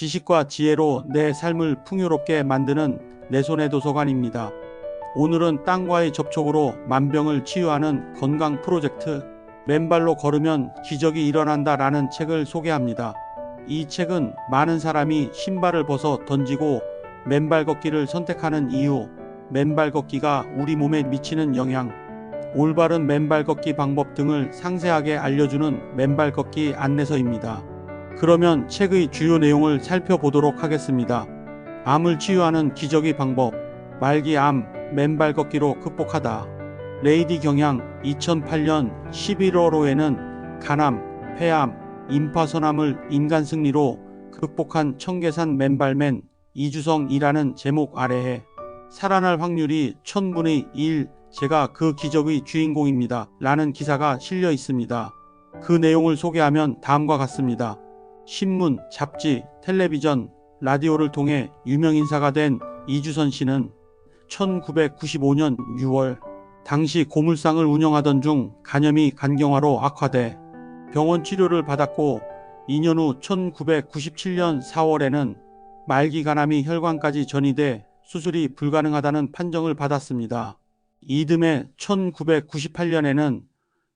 지식과 지혜로 내 삶을 풍요롭게 만드는 내 손의 도서관입니다. 오늘은 땅과의 접촉으로 만병을 치유하는 건강 프로젝트 맨발로 걸으면 기적이 일어난다라는 책을 소개합니다. 이 책은 많은 사람이 신발을 벗어 던지고 맨발 걷기를 선택하는 이유, 맨발 걷기가 우리 몸에 미치는 영향, 올바른 맨발 걷기 방법 등을 상세하게 알려주는 맨발 걷기 안내서입니다. 그러면 책의 주요 내용을 살펴보도록 하겠습니다. 암을 치유하는 기적의 방법, 말기암 맨발 걷기로 극복하다. 레이디 경향 2008년 11월호에는 간암, 폐암, 임파선암을 인간 승리로 극복한 청계산 맨발맨 이주성이라는 제목 아래에 살아날 확률이 1000분의 1, 제가 그 기적의 주인공입니다 라는 기사가 실려 있습니다. 그 내용을 소개하면 다음과 같습니다. 신문, 잡지, 텔레비전, 라디오를 통해 유명인사가 된 이주선 씨는 1995년 6월 당시 고물상을 운영하던 중 간염이 간경화로 악화돼 병원 치료를 받았고 2년 후 1997년 4월에는 말기간암이 혈관까지 전이돼 수술이 불가능하다는 판정을 받았습니다. 이듬해 1998년에는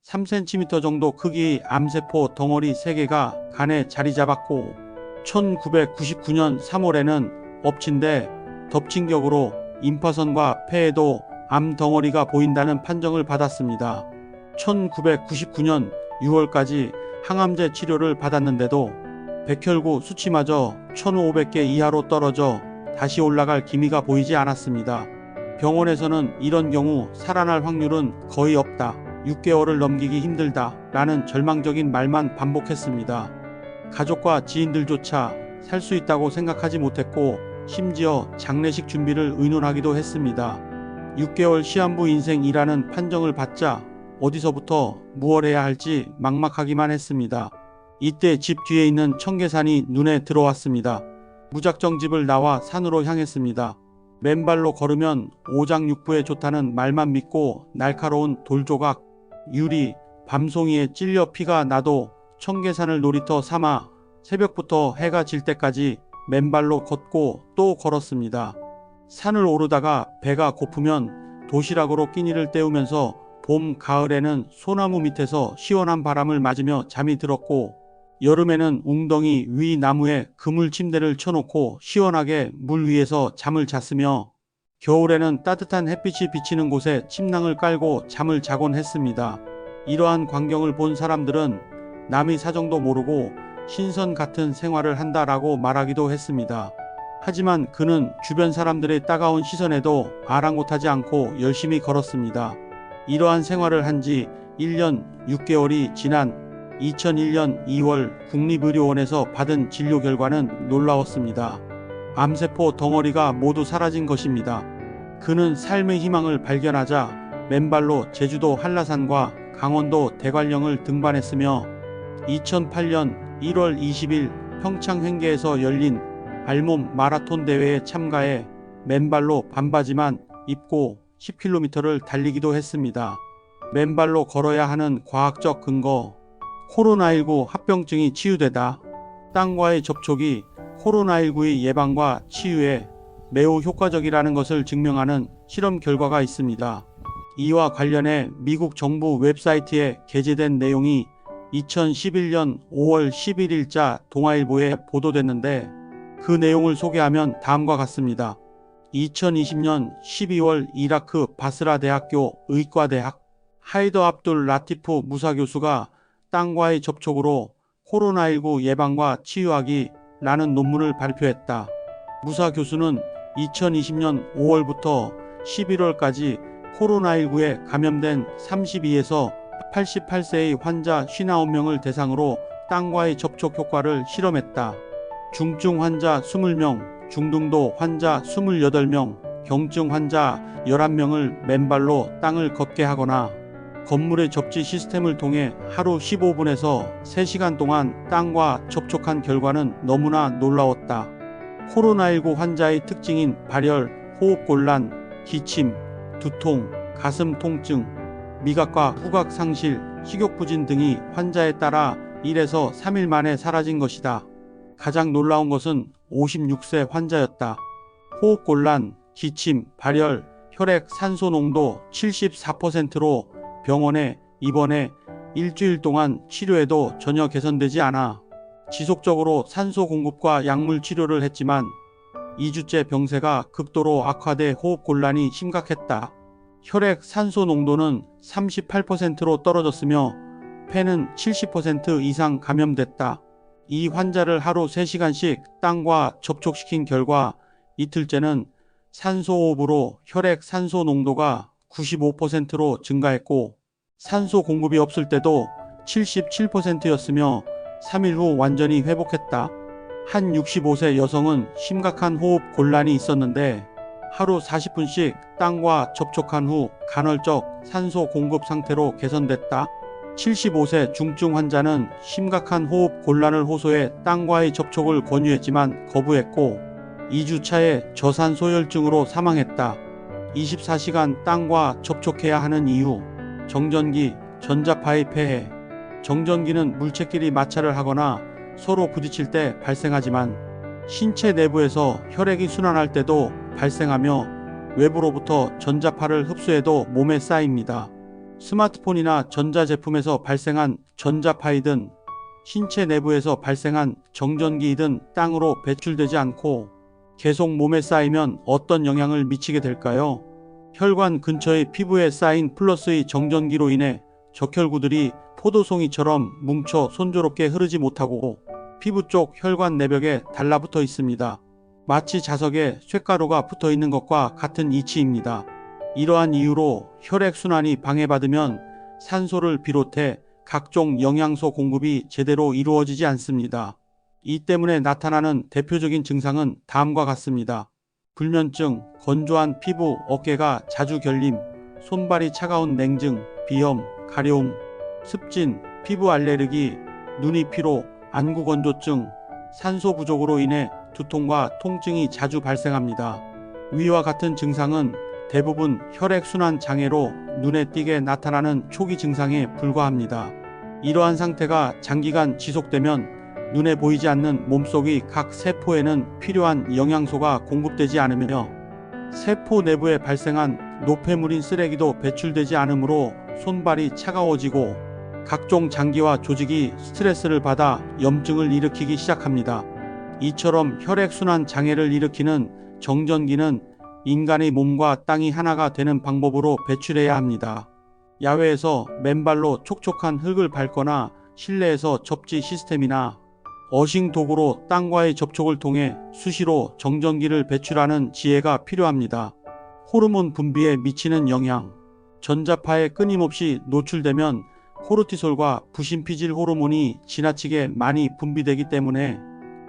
3cm 정도 크기의 암세포 덩어리 3개가 간에 자리 잡았고 1999년 3월에는 엎친 데 덮친 격으로 임파선과 폐에도 암 덩어리가 보인다는 판정을 받았습니다. 1999년 6월까지 항암제 치료를 받았는데도 백혈구 수치마저 1500개 이하로 떨어져 다시 올라갈 기미가 보이지 않았습니다. 병원에서는 이런 경우 살아날 확률은 거의 없다, 6개월을 넘기기 힘들다 라는 절망적인 말만 반복했습니다. 가족과 지인들조차 살 수 있다고 생각하지 못했고 심지어 장례식 준비를 의논하기도 했습니다. 6개월 시한부 인생이라는 판정을 받자 어디서부터 무엇 해야 할지 막막하기만 했습니다. 이때 집 뒤에 있는 청계산이 눈에 들어왔습니다. 무작정 집을 나와 산으로 향했습니다. 맨발로 걸으면 오장육부에 좋다는 말만 믿고 날카로운 돌조각, 유리, 밤송이에 찔려 피가 나도 청계산을 놀이터 삼아 새벽부터 해가 질 때까지 맨발로 걷고 또 걸었습니다. 산을 오르다가 배가 고프면 도시락으로 끼니를 때우면서 봄, 가을에는 소나무 밑에서 시원한 바람을 맞으며 잠이 들었고 여름에는 웅덩이 위 나무에 그물 침대를 쳐놓고 시원하게 물 위에서 잠을 잤으며 겨울에는 따뜻한 햇빛이 비치는 곳에 침낭을 깔고 잠을 자곤 했습니다. 이러한 광경을 본 사람들은 남의 사정도 모르고 신선 같은 생활을 한다라고 말하기도 했습니다. 하지만 그는 주변 사람들의 따가운 시선에도 아랑곳하지 않고 열심히 걸었습니다. 이러한 생활을 한 지 1년 6개월이 지난 2001년 2월 국립의료원에서 받은 진료 결과는 놀라웠습니다. 암세포 덩어리가 모두 사라진 것입니다. 그는 삶의 희망을 발견하자 맨발로 제주도 한라산과 강원도 대관령을 등반했으며 2008년 1월 20일 평창 횡계에서 열린 알몸 마라톤 대회에 참가해 맨발로 반바지만 입고 10km를 달리기도 했습니다. 맨발로 걸어야 하는 과학적 근거, 코로나19 합병증이 치유되다. 땅과의 접촉이 코로나19의 예방과 치유에 매우 효과적이라는 것을 증명하는 실험 결과가 있습니다. 이와 관련해 미국 정부 웹사이트에 게재된 내용이 2011년 5월 11일자 동아일보에 보도됐는데 그 내용을 소개하면 다음과 같습니다. 2020년 12월 이라크 바스라 대학교 의과대학 하이더 압둘 라티프 무사 교수가 땅과의 접촉으로 코로나19 예방과 치유하기 라는 논문을 발표했다. 무사 교수는 2020년 5월부터 11월까지 코로나19에 감염된 32에서 88세의 환자 59명을 대상으로 땅과의 접촉 효과를 실험했다. 중증 환자 20명, 중등도 환자 28명, 경증 환자 11명을 맨발로 땅을 걷게 하거나 건물의 접지 시스템을 통해 하루 15분에서 3시간 동안 땅과 접촉한 결과는 너무나 놀라웠다. 코로나19 환자의 특징인 발열, 호흡곤란, 기침, 두통, 가슴 통증, 미각과 후각 상실, 식욕부진 등이 환자에 따라 1에서 3일 만에 사라진 것이다. 가장 놀라운 것은 56세 환자였다. 호흡곤란, 기침, 발열, 혈액 산소 농도 74%로 병원에 입원해 일주일 동안 치료해도 전혀 개선되지 않아 지속적으로 산소 공급과 약물 치료를 했지만 2주째 병세가 극도로 악화돼 호흡곤란이 심각했다. 혈액 산소 농도는 38%로 떨어졌으며 폐는 70% 이상 감염됐다. 이 환자를 하루 3시간씩 땅과 접촉시킨 결과 이틀째는 산소호흡으로 혈액 산소 농도가 95%로 증가했고 산소 공급이 없을 때도 77%였으며 3일 후 완전히 회복했다. 한 65세 여성은 심각한 호흡 곤란이 있었는데 하루 40분씩 땅과 접촉한 후 간헐적 산소 공급 상태로 개선됐다. 75세 중증 환자는 심각한 호흡 곤란을 호소해 땅과의 접촉을 권유했지만 거부했고 2주차에 저산소혈증으로 사망했다. 24시간 땅과 접촉해야 하는 이유. 정전기, 전자파의 폐해. 정전기는 물체끼리 마찰을 하거나 서로 부딪힐 때 발생하지만 신체 내부에서 혈액이 순환할 때도 발생하며 외부로부터 전자파를 흡수해도 몸에 쌓입니다. 스마트폰이나 전자제품에서 발생한 전자파이든 신체 내부에서 발생한 정전기이든 땅으로 배출되지 않고 계속 몸에 쌓이면 어떤 영향을 미치게 될까요? 혈관 근처의 피부에 쌓인 플러스의 정전기로 인해 적혈구들이 포도송이처럼 뭉쳐 순조롭게 흐르지 못하고 피부 쪽 혈관 내벽에 달라붙어 있습니다. 마치 자석에 쇳가루가 붙어 있는 것과 같은 이치입니다. 이러한 이유로 혈액순환이 방해받으면 산소를 비롯해 각종 영양소 공급이 제대로 이루어지지 않습니다. 이 때문에 나타나는 대표적인 증상은 다음과 같습니다. 불면증, 건조한 피부, 어깨가 자주 결림, 손발이 차가운 냉증, 비염, 가려움, 습진, 피부 알레르기, 눈이 피로, 안구 건조증, 산소 부족으로 인해 두통과 통증이 자주 발생합니다. 위와 같은 증상은 대부분 혈액순환 장애로 눈에 띄게 나타나는 초기 증상에 불과합니다. 이러한 상태가 장기간 지속되면 눈에 보이지 않는 몸속의 각 세포에는 필요한 영양소가 공급되지 않으며 세포 내부에 발생한 노폐물인 쓰레기도 배출되지 않으므로 손발이 차가워지고 각종 장기와 조직이 스트레스를 받아 염증을 일으키기 시작합니다. 이처럼 혈액순환 장애를 일으키는 정전기는 인간의 몸과 땅이 하나가 되는 방법으로 배출해야 합니다. 야외에서 맨발로 촉촉한 흙을 밟거나 실내에서 접지 시스템이나 어싱 도구로 땅과의 접촉을 통해 수시로 정전기를 배출하는 지혜가 필요합니다. 호르몬 분비에 미치는 영향. 전자파에 끊임없이 노출되면 코르티솔과 부신피질 호르몬이 지나치게 많이 분비되기 때문에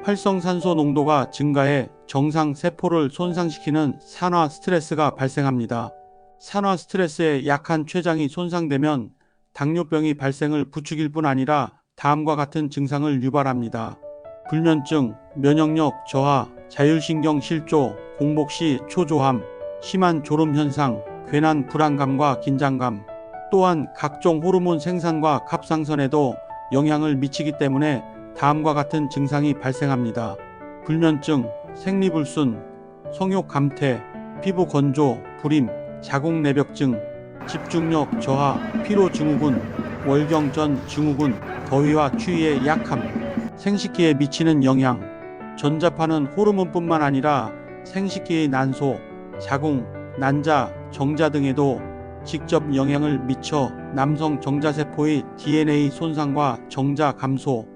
활성산소 농도가 증가해 정상 세포를 손상시키는 산화 스트레스가 발생합니다. 산화 스트레스에 약한 췌장이 손상되면 당뇨병이 발생을 부추길 뿐 아니라 다음과 같은 증상을 유발합니다. 불면증, 면역력 저하, 자율신경 실조, 공복 시 초조함, 심한 졸음 현상, 괜한 불안감과 긴장감, 또한 각종 호르몬 생산과 갑상선에도 영향을 미치기 때문에 다음과 같은 증상이 발생합니다. 불면증, 생리불순, 성욕 감퇴, 피부 건조, 불임, 자궁 내벽증, 집중력 저하, 피로 증후군, 월경전 증후군, 더위와 추위에 약함, 생식기에 미치는 영향. 전자파는 호르몬뿐만 아니라 생식기의 난소, 자궁, 난자, 정자 등에도 직접 영향을 미쳐 남성 정자세포의 DNA 손상과 정자 감소,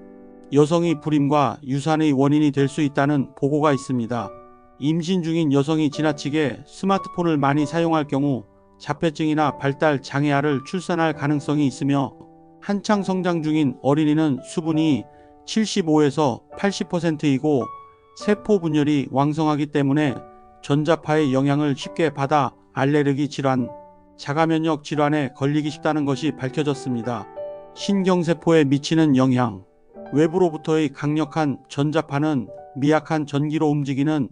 여성의 불임과 유산의 원인이 될 수 있다는 보고가 있습니다. 임신 중인 여성이 지나치게 스마트폰을 많이 사용할 경우 자폐증이나 발달 장애아를 출산할 가능성이 있으며 한창 성장 중인 어린이는 수분이 75에서 80%이고 세포 분열이 왕성하기 때문에 전자파의 영향을 쉽게 받아 알레르기 질환, 자가면역 질환에 걸리기 쉽다는 것이 밝혀졌습니다. 신경세포에 미치는 영향. 외부로부터의 강력한 전자파는 미약한 전기로 움직이는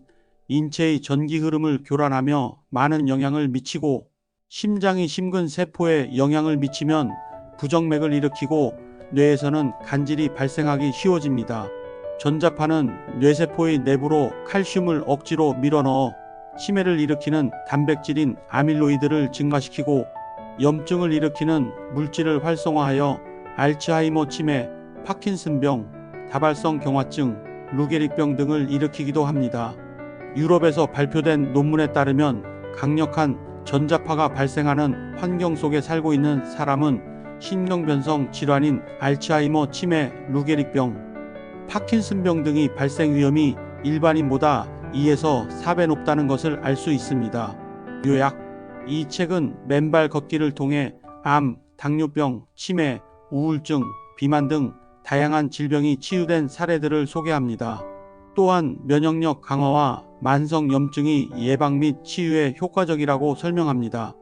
인체의 전기 흐름을 교란하며 많은 영향을 미치고 심장의 심근 세포에 영향을 미치면 부정맥을 일으키고 뇌에서는 간질이 발생하기 쉬워집니다. 전자파는 뇌세포의 내부로 칼슘을 억지로 밀어넣어 치매를 일으키는 단백질인 아밀로이드를 증가시키고 염증을 일으키는 물질을 활성화하여 알츠하이머 치매, 파킨슨병, 다발성 경화증, 루게릭병 등을 일으키기도 합니다. 유럽에서 발표된 논문에 따르면 강력한 전자파가 발생하는 환경 속에 살고 있는 사람은 신경변성 질환인 알츠하이머 치매, 루게릭병, 파킨슨병 등이 발생 위험이 일반인보다 2에서 4배 높다는 것을 알 수 있습니다. 요약: 이 책은 맨발 걷기를 통해 암, 당뇨병, 치매, 우울증, 비만 등 다양한 질병이 치유된 사례들을 소개합니다. 또한 면역력 강화와 만성 염증이 예방 및 치유에 효과적이라고 설명합니다.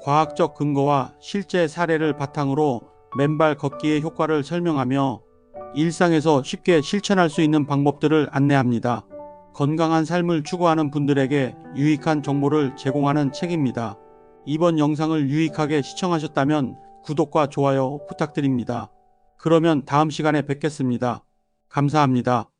과학적 근거와 실제 사례를 바탕으로 맨발 걷기의 효과를 설명하며 일상에서 쉽게 실천할 수 있는 방법들을 안내합니다. 건강한 삶을 추구하는 분들에게 유익한 정보를 제공하는 책입니다. 이번 영상을 유익하게 시청하셨다면 구독과 좋아요 부탁드립니다. 그러면 다음 시간에 뵙겠습니다. 감사합니다.